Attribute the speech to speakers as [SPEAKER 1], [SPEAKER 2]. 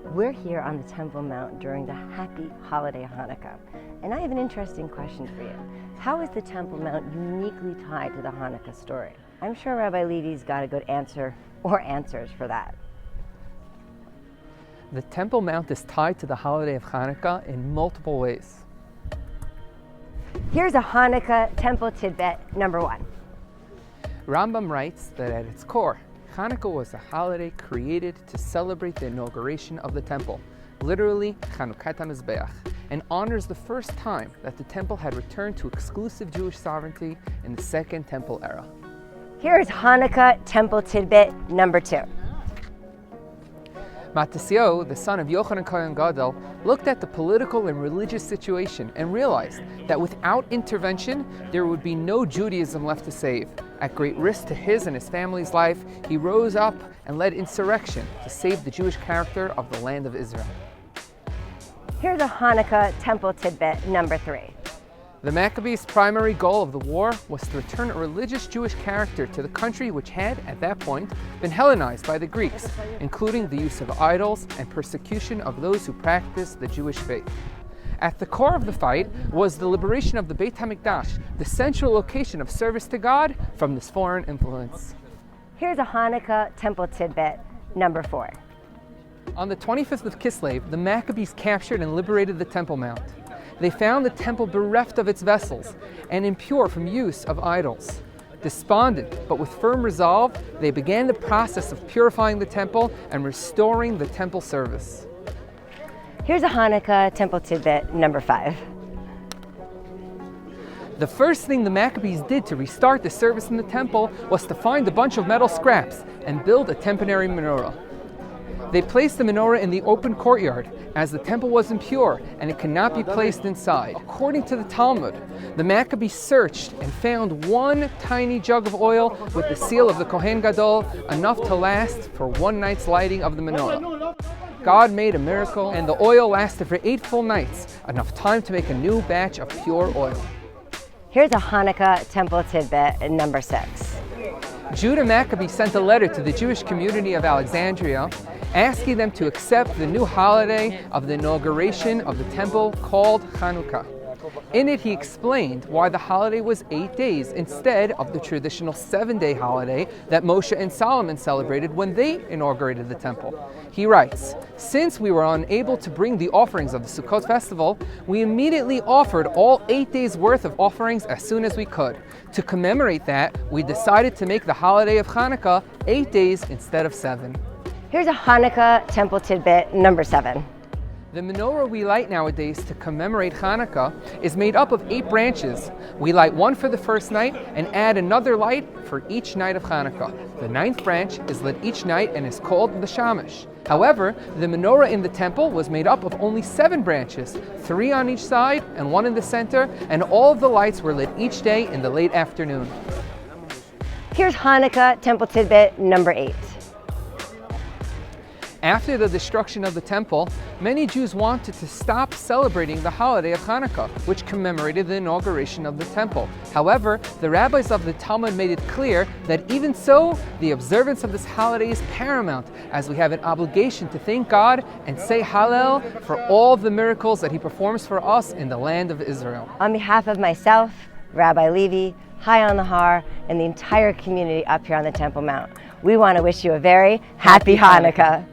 [SPEAKER 1] We're here on the Temple Mount during the happy holiday Hanukkah, and I have an interesting question for you. How is the Temple Mount uniquely tied to the Hanukkah story? I'm sure Rabbi Levi's got a good answer or answers for that.
[SPEAKER 2] The Temple Mount is tied to the holiday of Chanukah in multiple ways.
[SPEAKER 1] Here's a Hanukkah Temple tidbit number 1.
[SPEAKER 2] Rambam writes that at its core, Chanukah was a holiday created to celebrate the inauguration of the temple, literally Chanukah HaMizbeach, and honors the first time that the temple had returned to exclusive Jewish sovereignty in the Second Temple era.
[SPEAKER 1] Here's Hanukkah Temple tidbit number 2.
[SPEAKER 2] Matisyahu, the son of Yochanan Kohen Gadol, looked at the political and religious situation and realized that without intervention, there would be no Judaism left to save. At great risk to his and his family's life, he rose up and led insurrection to save the Jewish character of the land of Israel.
[SPEAKER 1] Here's a Hanukkah Temple tidbit number 3.
[SPEAKER 2] The Maccabees' primary goal of the war was to return a religious Jewish character to the country which had, at that point, been Hellenized by the Greeks, including the use of idols and persecution of those who practiced the Jewish faith. At the core of the fight was the liberation of the Beit HaMikdash, the central location of service to God, from this foreign influence.
[SPEAKER 1] Here's a Hanukkah Temple tidbit number 4.
[SPEAKER 2] On the 25th of Kislev, the Maccabees captured and liberated the Temple Mount. They found the temple bereft of its vessels and impure from use of idols. Despondent, but with firm resolve, they began the process of purifying the temple and restoring the temple service.
[SPEAKER 1] Here's a Hanukkah Temple tidbit number 5.
[SPEAKER 2] The first thing the Maccabees did to restart the service in the temple was to find a bunch of metal scraps and build a temporary menorah. They placed the menorah in the open courtyard, as the temple was impure and it could not be placed inside. According to the Talmud, the Maccabees searched and found one tiny jug of oil with the seal of the Kohen Gadol, enough to last for one night's lighting of the menorah. God made a miracle, and the oil lasted for 8 full nights, enough time to make a new batch of pure oil.
[SPEAKER 1] Here's a Hanukkah Temple tidbit number 6.
[SPEAKER 2] Judah Maccabee sent a letter to the Jewish community of Alexandria, asking them to accept the new holiday of the inauguration of the temple called Chanukah. In it, he explained why the holiday was 8 days instead of the traditional 7-day holiday that Moshe and Solomon celebrated when they inaugurated the temple. He writes, "Since we were unable to bring the offerings of the Sukkot festival, we immediately offered all 8 days worth of offerings as soon as we could. To commemorate that, we decided to make the holiday of Chanukah 8 days instead of 7.
[SPEAKER 1] Here's a Hanukkah Temple tidbit number 7.
[SPEAKER 2] The menorah we light nowadays to commemorate Chanukah is made up of 8 branches. We light one for the first night and add another light for each night of Chanukah. The 9th branch is lit each night and is called the Shamash. However, the menorah in the temple was made up of only 7 branches, 3 on each side and 1 in the center, and all of the lights were lit each day in the late afternoon.
[SPEAKER 1] Here's Hanukkah Temple tidbit number 8.
[SPEAKER 2] After the destruction of the temple, many Jews wanted to stop celebrating the holiday of Chanukah, which commemorated the inauguration of the temple. However, the rabbis of the Talmud made it clear that even so, the observance of this holiday is paramount, as we have an obligation to thank God and say Hallel for all the miracles that He performs for us in the land of Israel.
[SPEAKER 1] On behalf of myself, Rabbi Levi, High on the Har, and the entire community up here on the Temple Mount, we want to wish you a very happy Hanukkah.